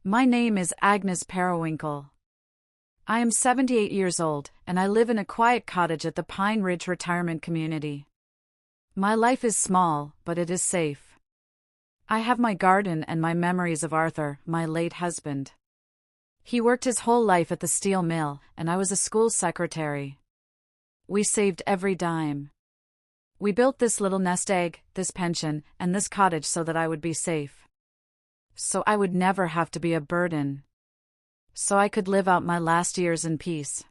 My name is Agnes Periwinkle. I am 78 years old, and I live in a quiet cottage at the Pine Ridge Retirement Community. My life is small, but it is safe. I have my garden and my memories of Arthur, my late husband. He worked his whole life at the steel mill, and I was a school secretary. We saved every dime. We built this little nest egg, this pension, and this cottage so that I would be safe. So I would never have to be a burden. So I could live out my last years in peace.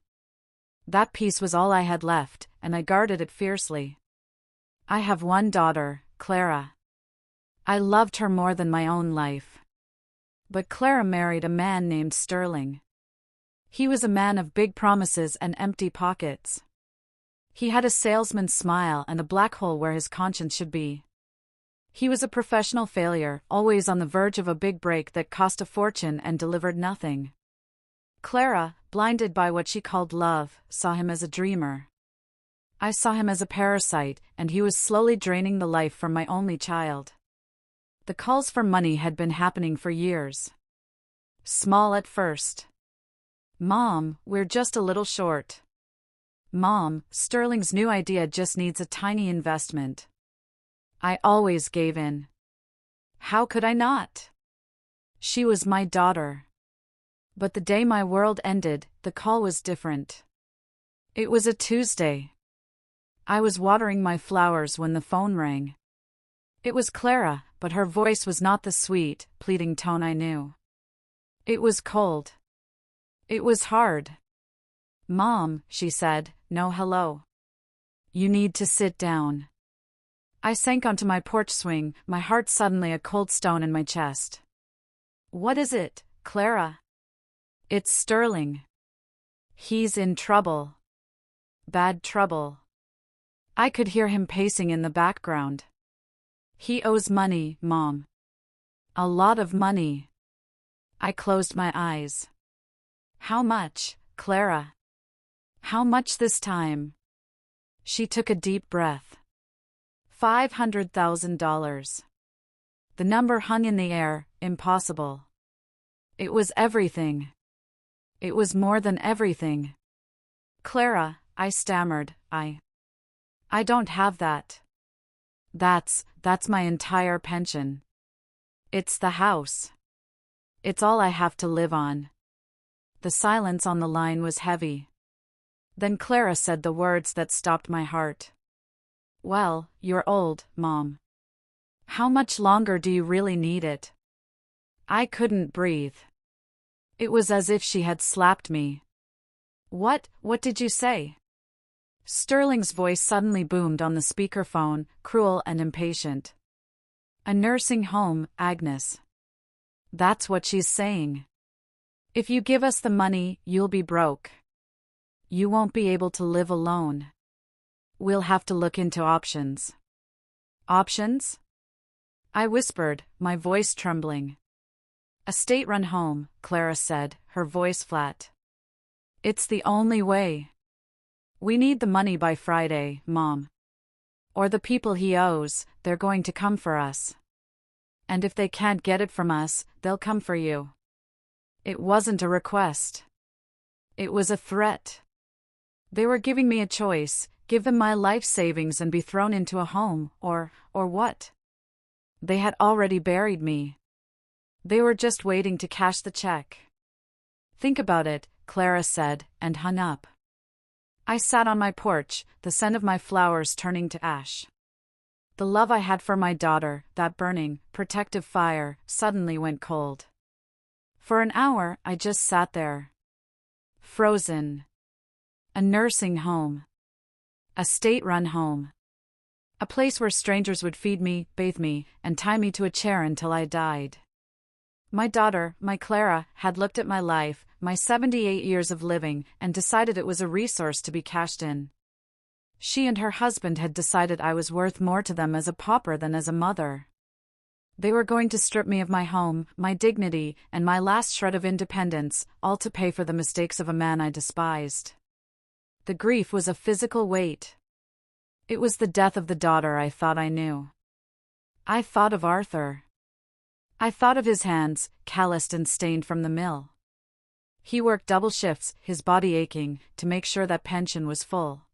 That peace was all I had left, and I guarded it fiercely. I have one daughter, Clara. I loved her more than my own life. But Clara married a man named Sterling. He was a man of big promises and empty pockets. He had a salesman's smile and a black hole where his conscience should be. He was a professional failure, always on the verge of a big break that cost a fortune and delivered nothing. Clara, blinded by what she called love, saw him as a dreamer. I saw him as a parasite, and he was slowly draining the life from my only child. The calls for money had been happening for years. Small at first. "Mom, we're just a little short." "Mom, Sterling's new idea just needs a tiny investment." I always gave in. How could I not? She was my daughter. But the day my world ended, the call was different. It was a Tuesday. I was watering my flowers when the phone rang. It was Clara, but her voice was not the sweet, pleading tone I knew. It was cold. It was hard. "Mom," she said, "no hello. You need to sit down." I sank onto my porch swing, my heart suddenly a cold stone in my chest. "What is it, Clara?" "It's Sterling. He's in trouble. Bad trouble." I could hear him pacing in the background. "He owes money, Mom. A lot of money." I closed my eyes. "How much, Clara? How much this time?" She took a deep breath. $500,000. The number hung in the air, impossible. It was everything. It was more than everything. "Clara," I stammered, I don't have that. That's my entire pension. It's the house. It's all I have to live on." The silence on the line was heavy. Then Clara said the words that stopped my heart. "Well, you're old, Mom. How much longer do you really need it?" I couldn't breathe. It was as if she had slapped me. What did you say?" Sterling's voice suddenly boomed on the speakerphone, cruel and impatient. "A nursing home, Agnes. That's what she's saying. If you give us the money, you'll be broke. You won't be able to live alone. We'll have to look into options." "Options?" I whispered, my voice trembling. "A state-run home," Clara said, her voice flat. "It's the only way. We need the money by Friday, Mom. Or the people he owes, they're going to come for us. And if they can't get it from us, they'll come for you." It wasn't a request. It was a threat. They were giving me a choice: give them my life savings and be thrown into a home, or what? They had already buried me. They were just waiting to cash the check. "Think about it," Clara said, and hung up. I sat on my porch, the scent of my flowers turning to ash. The love I had for my daughter, that burning, protective fire, suddenly went cold. For an hour, I just sat there. Frozen. A nursing home. A state-run home. A place where strangers would feed me, bathe me, and tie me to a chair until I died. My daughter, my Clara, had looked at my life, my 78 years of living, and decided it was a resource to be cashed in. She and her husband had decided I was worth more to them as a pauper than as a mother. They were going to strip me of my home, my dignity, and my last shred of independence, all to pay for the mistakes of a man I despised. The grief was a physical weight. It was the death of the daughter I thought I knew. I thought of Arthur. I thought of his hands, calloused and stained from the mill. He worked double shifts, his body aching, to make sure that pension was full.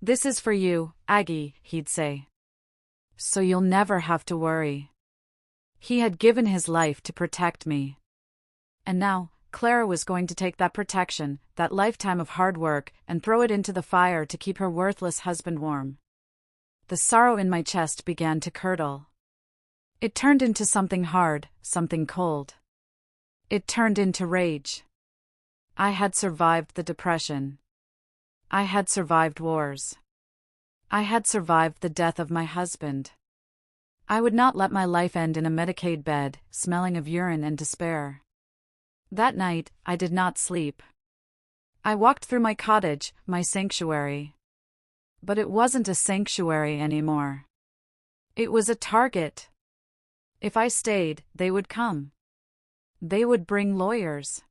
"This is for you, Aggie," he'd say. "So you'll never have to worry." He had given his life to protect me. And now, Clara was going to take that protection, that lifetime of hard work, and throw it into the fire to keep her worthless husband warm. The sorrow in my chest began to curdle. It turned into something hard, something cold. It turned into rage. I had survived the depression. I had survived wars. I had survived the death of my husband. I would not let my life end in a Medicaid bed, smelling of urine and despair. That night, I did not sleep. I walked through my cottage, my sanctuary. But it wasn't a sanctuary anymore. It was a target. If I stayed, they would come. They would bring lawyers.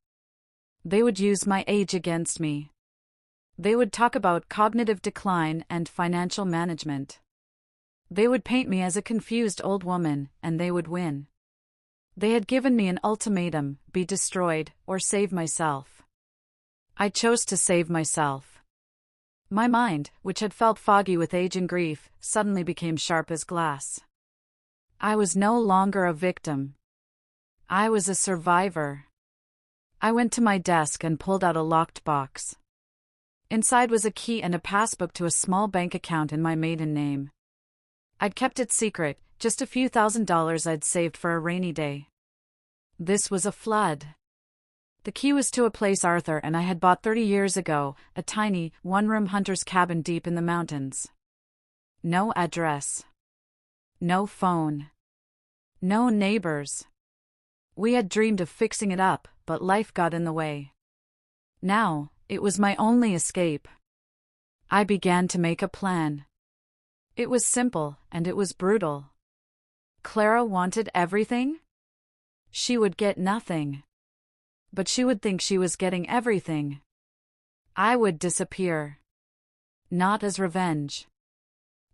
They would use my age against me. They would talk about cognitive decline and financial management. They would paint me as a confused old woman, and they would win. They had given me an ultimatum: be destroyed, or save myself. I chose to save myself. My mind, which had felt foggy with age and grief, suddenly became sharp as glass. I was no longer a victim. I was a survivor. I went to my desk and pulled out a locked box. Inside was a key and a passbook to a small bank account in my maiden name. I'd kept it secret, just a few $1,000s I'd saved for a rainy day. This was a flood. The key was to a place Arthur and I had bought 30 years ago, a tiny, one-room hunter's cabin deep in the mountains. No address. No phone. No neighbors. We had dreamed of fixing it up, but life got in the way. Now, it was my only escape. I began to make a plan. It was simple, and it was brutal. Clara wanted everything? She would get nothing. But she would think she was getting everything. I would disappear. Not as revenge.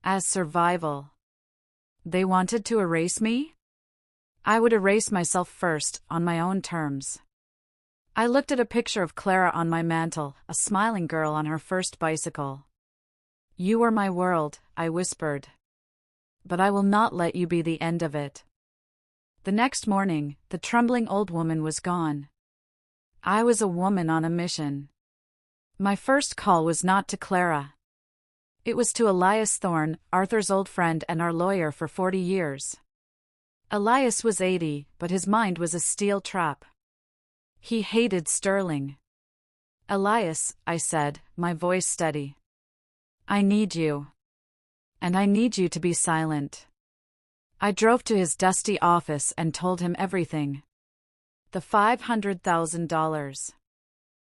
As survival. They wanted to erase me? I would erase myself first, on my own terms. I looked at a picture of Clara on my mantel, a smiling girl on her first bicycle. "You were my world," I whispered. "But I will not let you be the end of it." The next morning, the trembling old woman was gone. I was a woman on a mission. My first call was not to Clara. It was to Elias Thorne, Arthur's old friend and our lawyer for 40 years. Elias was 80, but his mind was a steel trap. He hated Sterling. "Elias," I said, my voice steady. "I need you. And I need you to be silent." I drove to his dusty office and told him everything. The $500,000.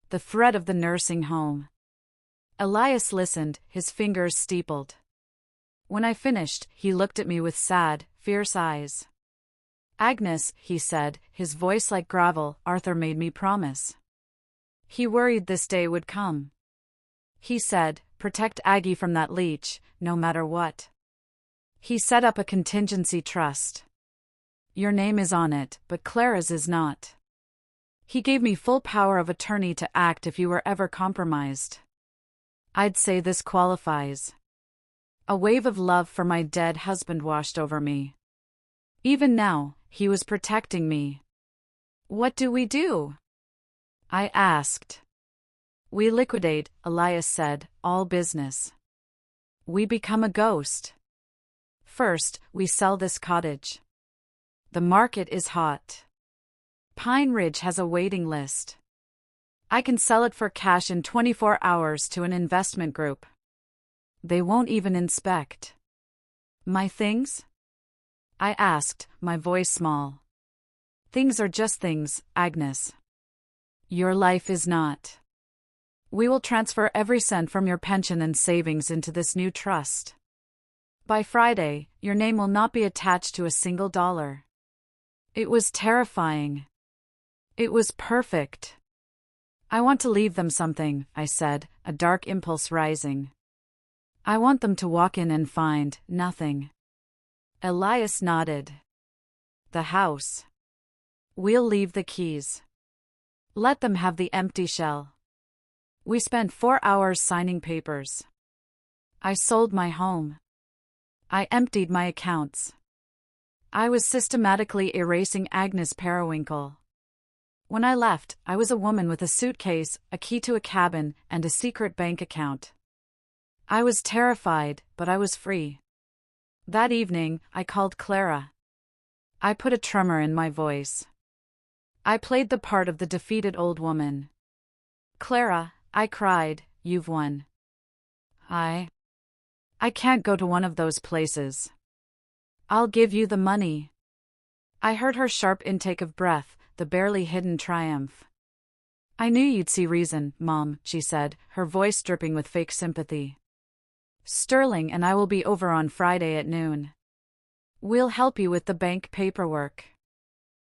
The threat of the nursing home. Elias listened, his fingers steepled. When I finished, he looked at me with sad, fierce eyes. "Agnes," he said, his voice like gravel, "Arthur made me promise. He worried this day would come. He said, protect Aggie from that leech, no matter what. He set up a contingency trust. Your name is on it, but Clara's is not. He gave me full power of attorney to act if you were ever compromised. I'd say this qualifies." A wave of love for my dead husband washed over me. Even now, he was protecting me. "What do we do?" I asked. "We liquidate," Elias said, "all business. We become a ghost. First, we sell this cottage. The market is hot. Pine Ridge has a waiting list. I can sell it for cash in 24 hours to an investment group. They won't even inspect." "My things?" I asked, my voice small. "Things are just things, Agnes. Your life is not. We will transfer every cent from your pension and savings into this new trust. By Friday, your name will not be attached to a single dollar." It was terrifying. It was perfect. "I want to leave them something," I said, a dark impulse rising. "I want them to walk in and find nothing." Elias nodded. The house. We'll leave the keys. Let them have the empty shell. We spent 4 hours signing papers. I sold my home. I emptied my accounts. I was systematically erasing Agnes Periwinkle. When I left, I was a woman with a suitcase, a key to a cabin, and a secret bank account. I was terrified, but I was free. That evening, I called Clara. I put a tremor in my voice. I played the part of the defeated old woman. Clara, I cried, you've won. I can't go to one of those places. I'll give you the money. I heard her sharp intake of breath, the barely hidden triumph. I knew you'd see reason, Mom, she said, her voice dripping with fake sympathy. Sterling and I will be over on Friday at noon. We'll help you with the bank paperwork.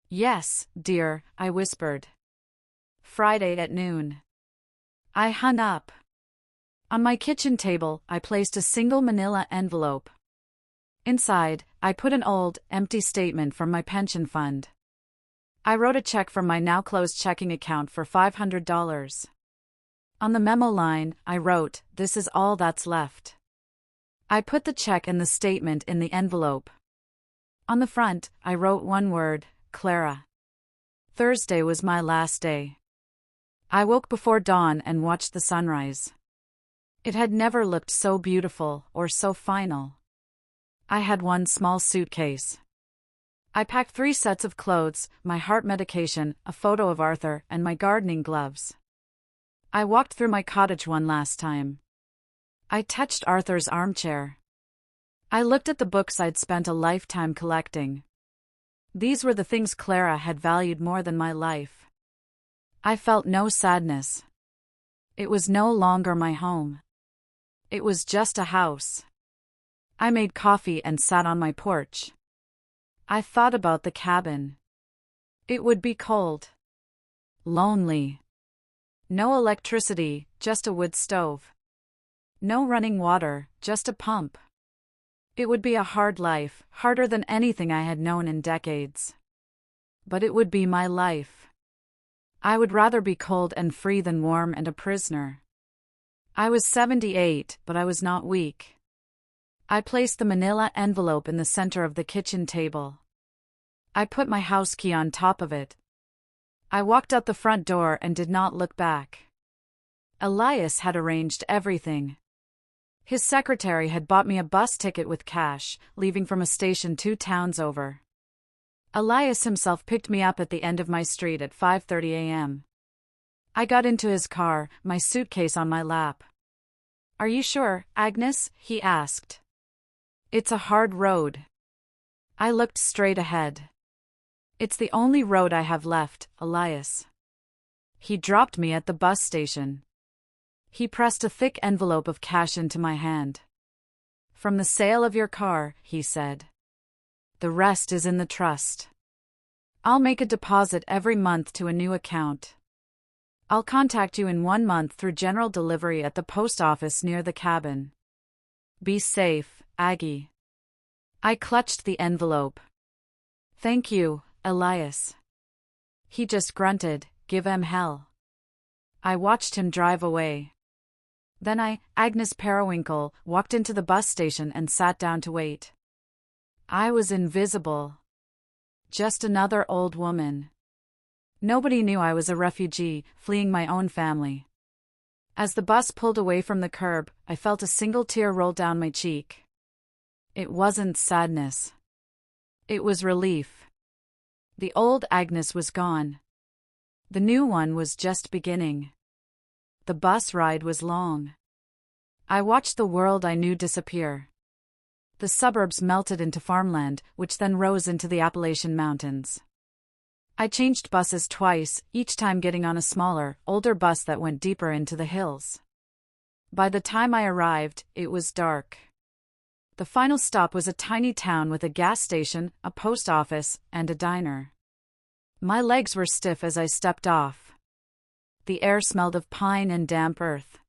Yes, dear, I whispered. Friday at noon. I hung up. On my kitchen table, I placed a single manila envelope. Inside, I put an old, empty statement from my pension fund. I wrote a check from my now-closed checking account for $500. On the memo line, I wrote, "This is all that's left." I put the check and the statement in the envelope. On the front, I wrote one word, Clara. Thursday was my last day. I woke before dawn and watched the sunrise. It had never looked so beautiful or so final. I had one small suitcase. I packed 3 sets of clothes, my heart medication, a photo of Arthur, and my gardening gloves. I walked through my cottage one last time. I touched Arthur's armchair. I looked at the books I'd spent a lifetime collecting. These were the things Clara had valued more than my life. I felt no sadness. It was no longer my home. It was just a house. I made coffee and sat on my porch. I thought about the cabin. It would be cold. Lonely. No electricity, just a wood stove. No running water, just a pump. It would be a hard life, harder than anything I had known in decades. But it would be my life. I would rather be cold and free than warm and a prisoner. I was 78, but I was not weak. I placed the manila envelope in the center of the kitchen table. I put my house key on top of it. I walked out the front door and did not look back. Elias had arranged everything. His secretary had bought me a bus ticket with cash, leaving from a station 2 towns over. Elias himself picked me up at the end of my street at 5:30 a.m. I got into his car, my suitcase on my lap. "Are you sure, Agnes?" he asked. "It's a hard road." I looked straight ahead. "It's the only road I have left, Elias." He dropped me at the bus station. He pressed a thick envelope of cash into my hand. "From the sale of your car," he said. "The rest is in the trust. I'll make a deposit every month to a new account. I'll contact you in 1 month through general delivery at the post office near the cabin. Be safe, Aggie." I clutched the envelope. "Thank you, Elias." He just grunted, "Give 'em hell." I watched him drive away. Then Agnes Periwinkle, walked into the bus station and sat down to wait. I was invisible. Just another old woman. Nobody knew I was a refugee, fleeing my own family. As the bus pulled away from the curb, I felt a single tear roll down my cheek. It wasn't sadness. It was relief. The old Agnes was gone. The new one was just beginning. The bus ride was long. I watched the world I knew disappear. The suburbs melted into farmland, which then rose into the Appalachian Mountains. I changed buses twice, each time getting on a smaller, older bus that went deeper into the hills. By the time I arrived, it was dark. The final stop was a tiny town with a gas station, a post office, and a diner. My legs were stiff as I stepped off. The air smelled of pine and damp earth.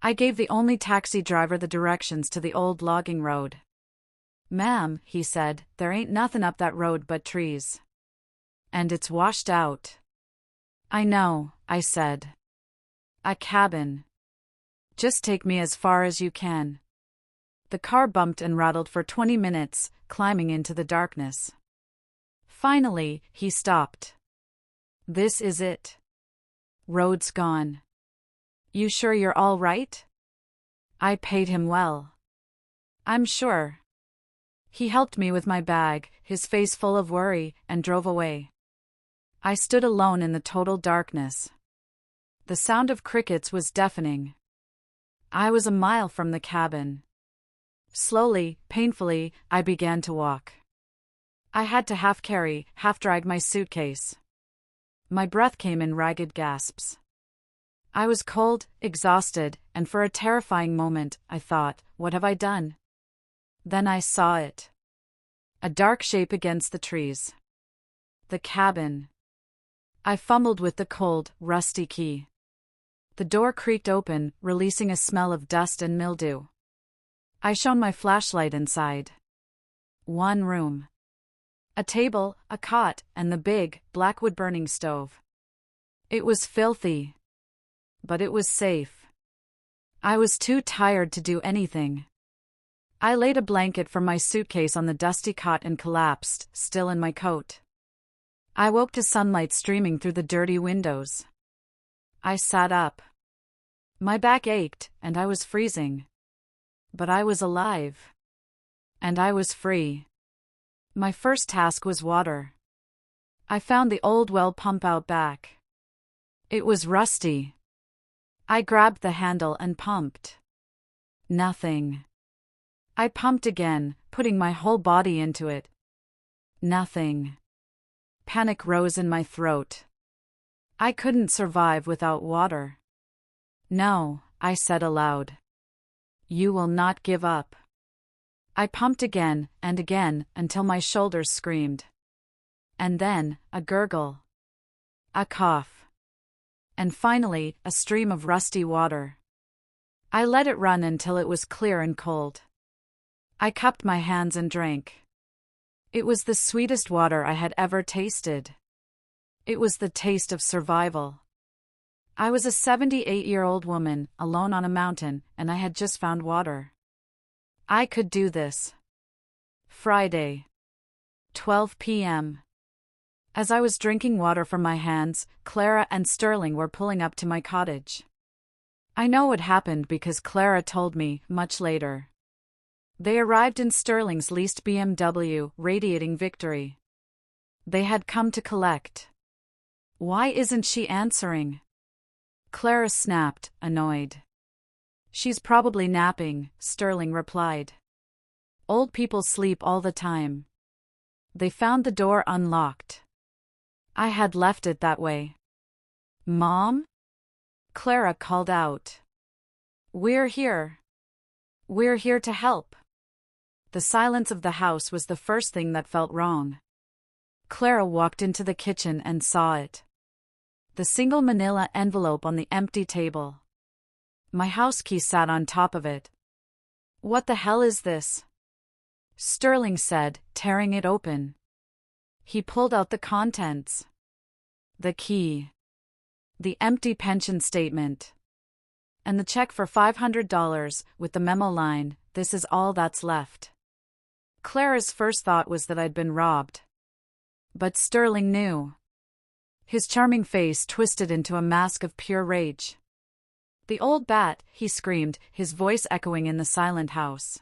I gave the only taxi driver the directions to the old logging road. "Ma'am," he said, "there ain't nothin' up that road but trees. And it's washed out." "I know," I said. "A cabin. Just take me as far as you can." The car bumped and rattled for 20 minutes, climbing into the darkness. Finally, he stopped. "This is it. Road's gone. You sure you're all right?" I paid him well. "I'm sure." He helped me with my bag, his face full of worry, and drove away. I stood alone in the total darkness. The sound of crickets was deafening. I was a mile from the cabin. Slowly, painfully, I began to walk. I had to half carry, half drag my suitcase. My breath came in ragged gasps. I was cold, exhausted, and for a terrifying moment, I thought, what have I done? Then I saw it. A dark shape against the trees. The cabin. I fumbled with the cold, rusty key. The door creaked open, releasing a smell of dust and mildew. I shone my flashlight inside. One room. A table, a cot, and the big, black wood-burning stove. It was filthy. But it was safe. I was too tired to do anything. I laid a blanket from my suitcase on the dusty cot and collapsed, still in my coat. I woke to sunlight streaming through the dirty windows. I sat up. My back ached, and I was freezing. But I was alive. And I was free. My first task was water. I found the old well pump out back. It was rusty. I grabbed the handle and pumped. Nothing. I pumped again, putting my whole body into it. Nothing. Panic rose in my throat. I couldn't survive without water. "No," I said aloud. "You will not give up." I pumped again and again until my shoulders screamed. And then, a gurgle. A cough. And finally, a stream of rusty water. I let it run until it was clear and cold. I cupped my hands and drank. It was the sweetest water I had ever tasted. It was the taste of survival. I was a 78-year-old woman, alone on a mountain, and I had just found water. I could do this. Friday. 12 p.m. As I was drinking water from my hands, Clara and Sterling were pulling up to my cottage. I know what happened because Clara told me, much later. They arrived in Sterling's leased BMW, radiating victory. They had come to collect. "Why isn't she answering?" Clara snapped, annoyed. "She's probably napping," Sterling replied. "Old people sleep all the time." They found the door unlocked. I had left it that way. "Mom?" Clara called out. "We're here. We're here to help." The silence of the house was the first thing that felt wrong. Clara walked into the kitchen and saw it. The single manila envelope on the empty table. My house key sat on top of it. "What the hell is this?" Sterling said, tearing it open. He pulled out the contents. The key. The empty pension statement. And the check for $500, with the memo line, "This is all that's left." Clara's first thought was that I'd been robbed. But Sterling knew. His charming face twisted into a mask of pure rage. "The old bat," he screamed, his voice echoing in the silent house.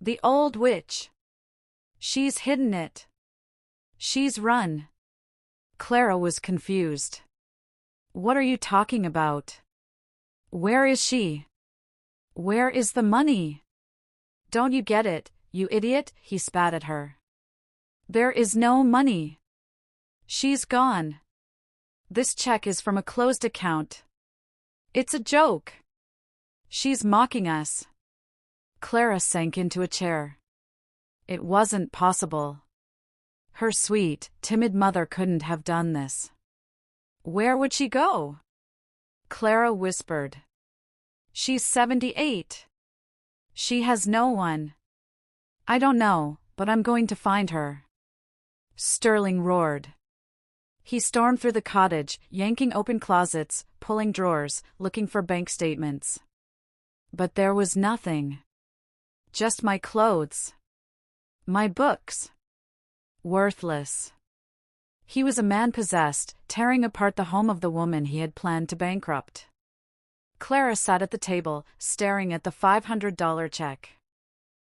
"The old witch. She's hidden it. She's run." Clara was confused. "What are you talking about? Where is she? Where is the money? Don't you get it, you idiot?" he spat at her. "There is no money. She's gone. This check is from a closed account. It's a joke. She's mocking us." Clara sank into a chair. It wasn't possible. Her sweet, timid mother couldn't have done this. "Where would she go?" Clara whispered. "She's 78. She has no one." I don't know, but I'm going to find her. Sterling roared. He stormed through the cottage, yanking open closets, pulling drawers, looking for bank statements. But there was nothing. Just my clothes. My books. Worthless. He was a man possessed, tearing apart the home of the woman he had planned to bankrupt. Clara sat at the table, staring at the $500 check.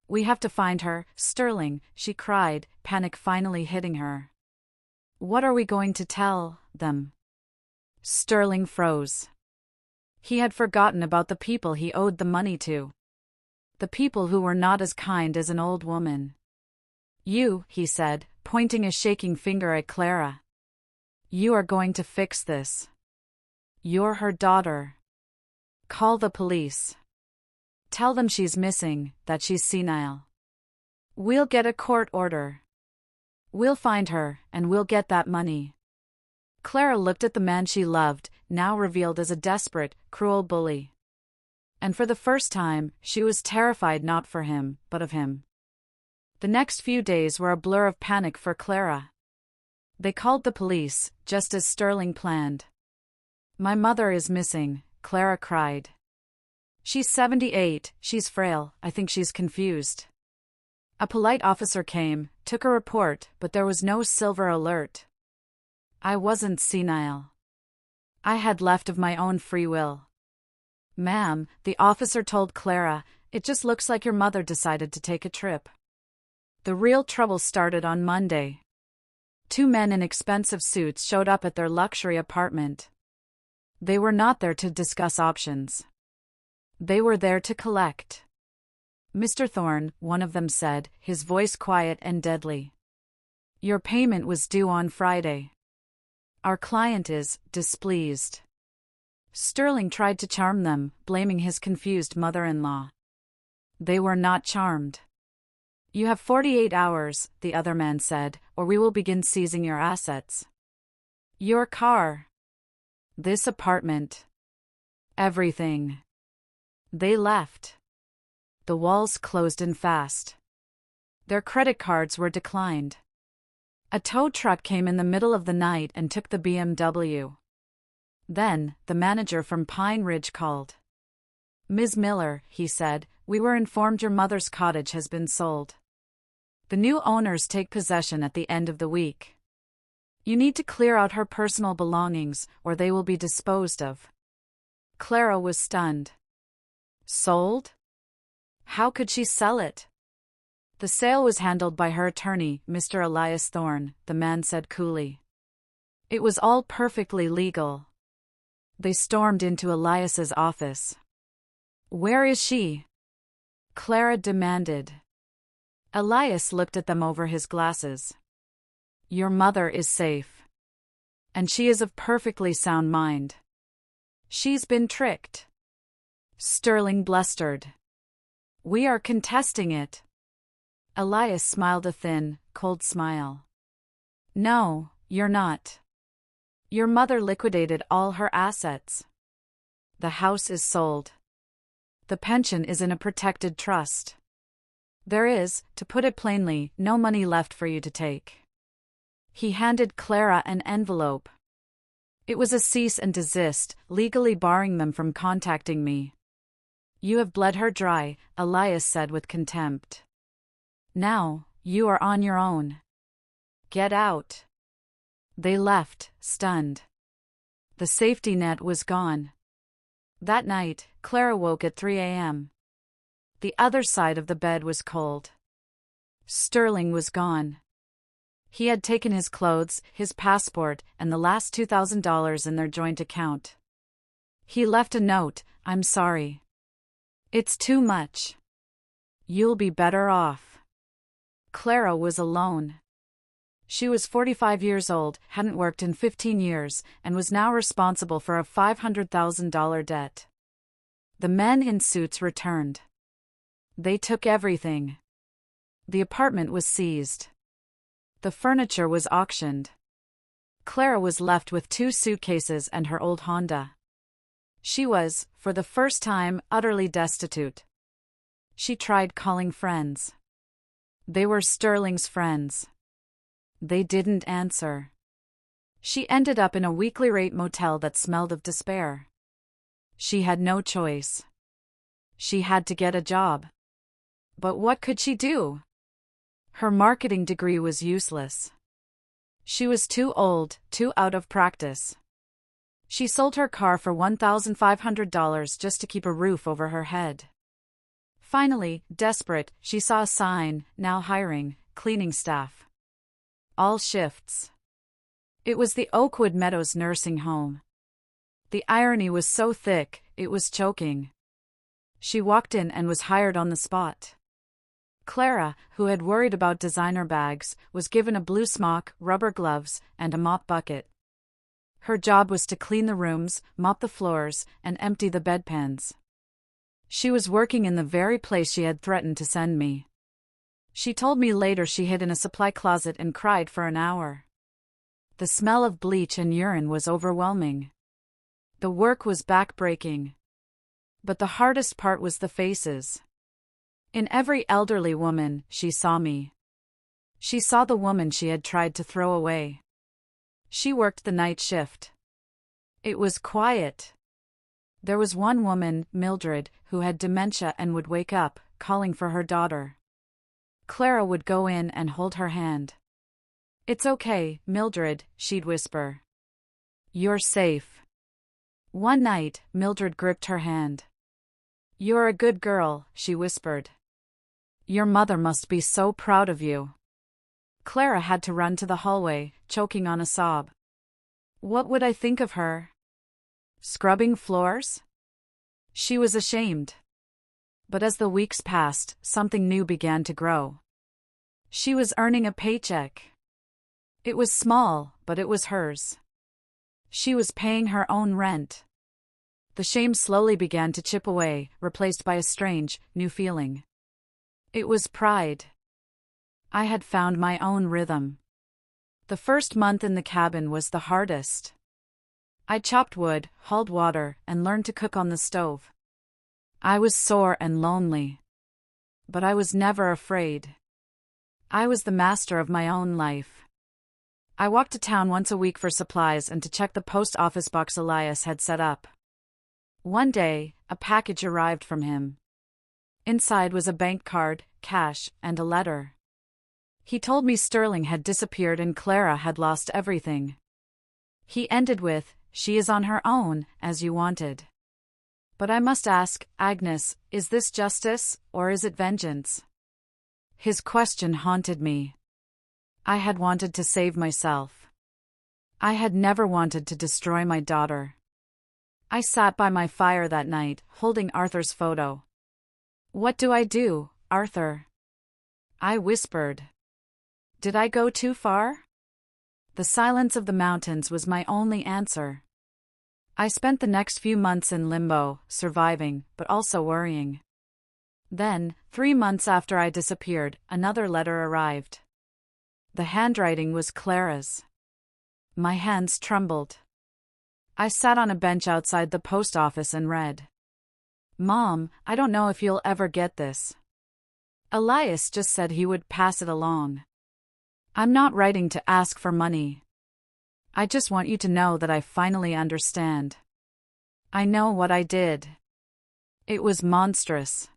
We have to find her, Sterling, she cried, panic finally hitting her. What are we going to tell them? Sterling froze. He had forgotten about the people he owed the money to. The people who were not as kind as an old woman. You, he said, pointing a shaking finger at Clara. You are going to fix this. You're her daughter. Call the police. Tell them she's missing, that she's senile. We'll get a court order. We'll find her, and we'll get that money. Clara looked at the man she loved, now revealed as a desperate, cruel bully. And for the first time, she was terrified not for him, but of him. The next few days were a blur of panic for Clara. They called the police, just as Sterling planned. My mother is missing, Clara cried. She's 78, she's frail, I think she's confused. A polite officer came, took a report, but there was no silver alert. I wasn't senile. I had left of my own free will. Ma'am, the officer told Clara, it just looks like your mother decided to take a trip. The real trouble started on Monday. 2 men in expensive suits showed up at their luxury apartment. They were not there to discuss options. They were there to collect. Mr. Thorne, one of them said, his voice quiet and deadly. Your payment was due on Friday. Our client is displeased. Sterling tried to charm them, blaming his confused mother-in-law. They were not charmed. You have 48 hours, the other man said, or we will begin seizing your assets. Your car. This apartment. Everything. They left. The walls closed in fast. Their credit cards were declined. A tow truck came in the middle of the night and took the BMW. Then, the manager from Pine Ridge called. Ms. Miller, he said, we were informed your mother's cottage has been sold. The new owners take possession at the end of the week. You need to clear out her personal belongings, or they will be disposed of. Clara was stunned. Sold? How could she sell it? The sale was handled by her attorney, Mr. Elias Thorne, the man said coolly. It was all perfectly legal. They stormed into Elias's office. Where is she? Clara demanded. Elias looked at them over his glasses. Your mother is safe. And she is of perfectly sound mind. She's been tricked. Sterling blustered. We are contesting it. Elias smiled a thin, cold smile. No, you're not. Your mother liquidated all her assets. The house is sold. The pension is in a protected trust. There is, to put it plainly, no money left for you to take. He handed Clara an envelope. It was a cease and desist, legally barring them from contacting me. You have bled her dry, Elias said with contempt. Now, you are on your own. Get out. They left, stunned. The safety net was gone. That night, Clara woke at 3 a.m. The other side of the bed was cold. Sterling was gone. He had taken his clothes, his passport, and the last $2,000 in their joint account. He left a note, I'm sorry. It's too much. You'll be better off. Clara was alone. She was 45 years old, hadn't worked in 15 years, and was now responsible for a $500,000 debt. The men in suits returned. They took everything. The apartment was seized. The furniture was auctioned. Clara was left with 2 suitcases and her old Honda. She was, for the first time, utterly destitute. She tried calling friends. They were Sterling's friends. They didn't answer. She ended up in a weekly rate motel that smelled of despair. She had no choice. She had to get a job. But what could she do? Her marketing degree was useless. She was too old, too out of practice. She sold her car for $1,500 just to keep a roof over her head. Finally, desperate, she saw a sign, now hiring, cleaning staff. All shifts. It was the Oakwood Meadows nursing home. The irony was so thick, it was choking. She walked in and was hired on the spot. Clara, who had worried about designer bags, was given a blue smock, rubber gloves, and a mop bucket. Her job was to clean the rooms, mop the floors, and empty the bedpans. She was working in the very place she had threatened to send me. She told me later she hid in a supply closet and cried for an hour. The smell of bleach and urine was overwhelming. The work was back-breaking. But the hardest part was the faces. In every elderly woman, she saw me. She saw the woman she had tried to throw away. She worked the night shift. It was quiet. There was one woman, Mildred, who had dementia and would wake up, calling for her daughter. Clara would go in and hold her hand. "It's okay, Mildred," she'd whisper. "You're safe." One night, Mildred gripped her hand. "You're a good girl," she whispered. "Your mother must be so proud of you." Clara had to run to the hallway, choking on a sob. What would I think of her? Scrubbing floors? She was ashamed. But as the weeks passed, something new began to grow. She was earning a paycheck. It was small, but it was hers. She was paying her own rent. The shame slowly began to chip away, replaced by a strange, new feeling. It was pride. I had found my own rhythm. The first month in the cabin was the hardest. I chopped wood, hauled water, and learned to cook on the stove. I was sore and lonely. But I was never afraid. I was the master of my own life. I walked to town once a week for supplies and to check the post office box Elias had set up. One day, a package arrived from him. Inside was a bank card, cash, and a letter. He told me Sterling had disappeared and Clara had lost everything. He ended with, "She is on her own, as you wanted." But I must ask, Agnes, is this justice, or is it vengeance? His question haunted me. I had wanted to save myself. I had never wanted to destroy my daughter. I sat by my fire that night, holding Arthur's photo. "What do I do, Arthur?" I whispered. Did I go too far? The silence of the mountains was my only answer. I spent the next few months in limbo, surviving, but also worrying. Then, 3 months after I disappeared, another letter arrived. The handwriting was Clara's. My hands trembled. I sat on a bench outside the post office and read. "Mom, I don't know if you'll ever get this. Elias just said he would pass it along. I'm not writing to ask for money. I just want you to know that I finally understand. I know what I did. It was monstrous.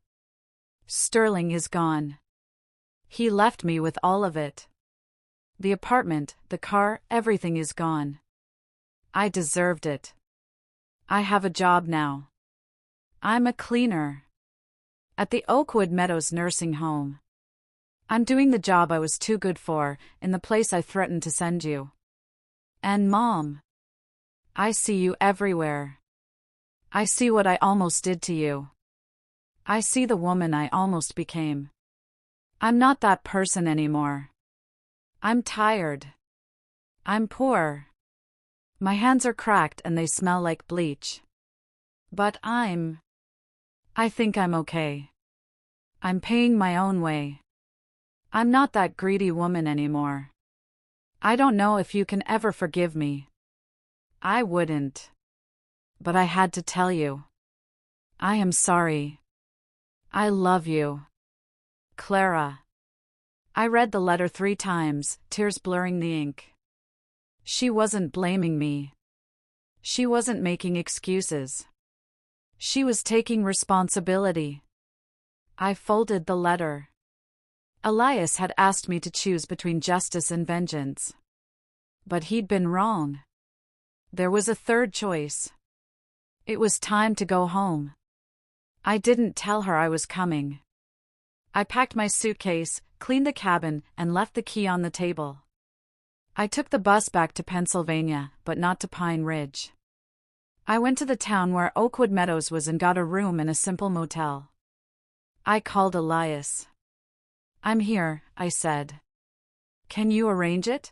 Sterling is gone. He left me with all of it. The apartment, the car, everything is gone. I deserved it. I have a job now. I'm a cleaner. At the Oakwood Meadows nursing home. I'm doing the job I was too good for, in the place I threatened to send you. And Mom, I see you everywhere. I see what I almost did to you. I see the woman I almost became. I'm not that person anymore. I'm tired. I'm poor. My hands are cracked and they smell like bleach. But I think I'm okay. I'm paying my own way. I'm not that greedy woman anymore. I don't know if you can ever forgive me. I wouldn't. But I had to tell you. I am sorry. I love you. Clara. I read the letter 3 times, tears blurring the ink. She wasn't blaming me. She wasn't making excuses. She was taking responsibility. I folded the letter. Elias had asked me to choose between justice and vengeance. But he'd been wrong. There was a third choice. It was time to go home. I didn't tell her I was coming. I packed my suitcase, cleaned the cabin, and left the key on the table. I took the bus back to Pennsylvania, but not to Pine Ridge. I went to the town where Oakwood Meadows was and got a room in a simple motel. I called Elias. "I'm here," I said. "Can you arrange it?"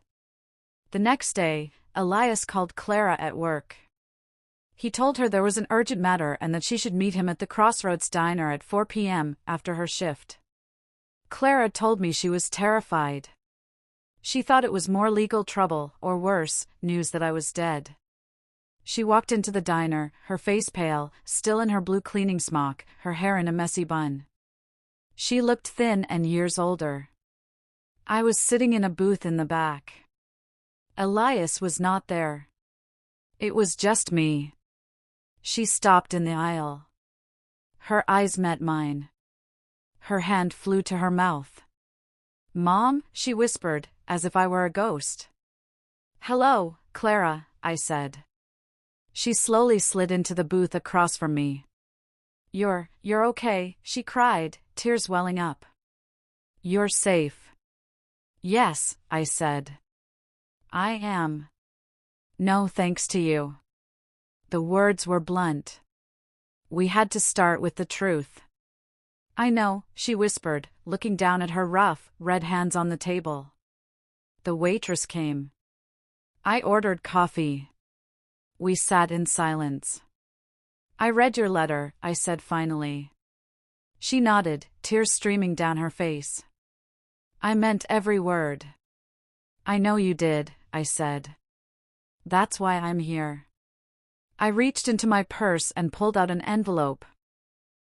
The next day, Elias called Clara at work. He told her there was an urgent matter and that she should meet him at the Crossroads Diner at 4 p.m. after her shift. Clara told me she was terrified. She thought it was more legal trouble, or worse, news that I was dead. She walked into the diner, her face pale, still in her blue cleaning smock, her hair in a messy bun. She looked thin and years older. I was sitting in a booth in the back. Elias was not there. It was just me. She stopped in the aisle. Her eyes met mine. Her hand flew to her mouth. "Mom," she whispered, as if I were a ghost. "Hello, Clara," I said. She slowly slid into the booth across from me. You're okay," she cried, tears welling up. "You're safe." "Yes," I said. "I am." "No thanks to you." The words were blunt. We had to start with the truth. "I know," she whispered, looking down at her rough, red hands on the table. The waitress came. I ordered coffee. We sat in silence. "I read your letter," I said finally. She nodded, tears streaming down her face. "I meant every word." "I know you did," I said. "That's why I'm here." I reached into my purse and pulled out an envelope.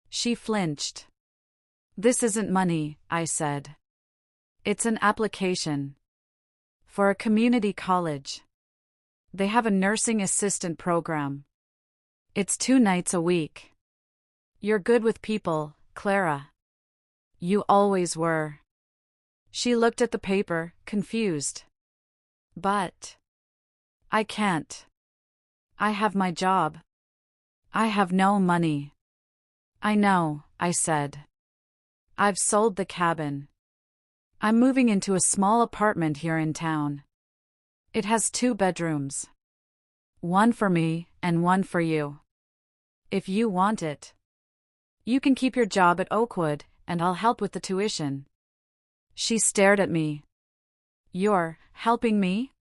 She flinched. "This isn't money," I said. "It's an application. For a community college. They have a nursing assistant program. It's 2 nights a week. You're good with people, Clara. You always were." She looked at the paper, confused. "But I can't. I have my job. I have no money." "I know," I said. "I've sold the cabin. I'm moving into a small apartment here in town. It has 2 bedrooms. One for me, and one for you. If you want it. You can keep your job at Oakwood, and I'll help with the tuition." She stared at me. "You're helping me?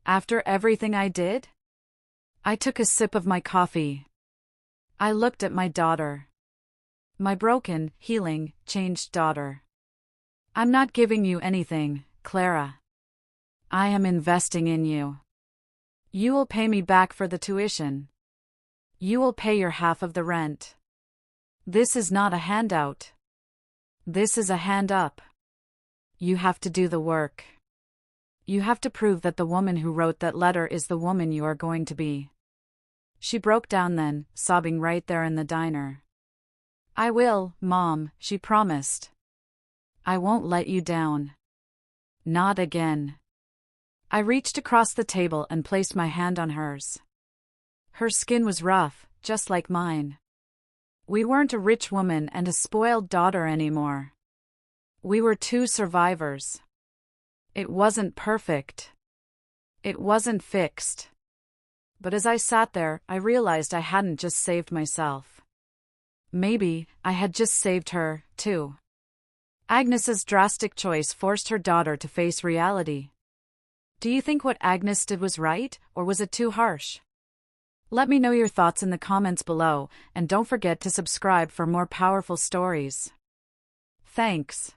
After everything I did?" I took a sip of my coffee. I looked at my daughter. My broken, healing, changed daughter. "I'm not giving you anything, Clara. I am investing in you. You will pay me back for the tuition. You will pay your half of the rent. This is not a handout. This is a hand up. You have to do the work. You have to prove that the woman who wrote that letter is the woman you are going to be." She broke down then, sobbing right there in the diner. "I will, Mom," she promised. "I won't let you down. Not again." I reached across the table and placed my hand on hers. Her skin was rough, just like mine. We weren't a rich woman and a spoiled daughter anymore. We were 2 survivors. It wasn't perfect. It wasn't fixed. But as I sat there, I realized I hadn't just saved myself. Maybe I had just saved her, too. Agnes's drastic choice forced her daughter to face reality. Do you think what Agnes did was right, or was it too harsh? Let me know your thoughts in the comments below, and don't forget to subscribe for more powerful stories. Thanks.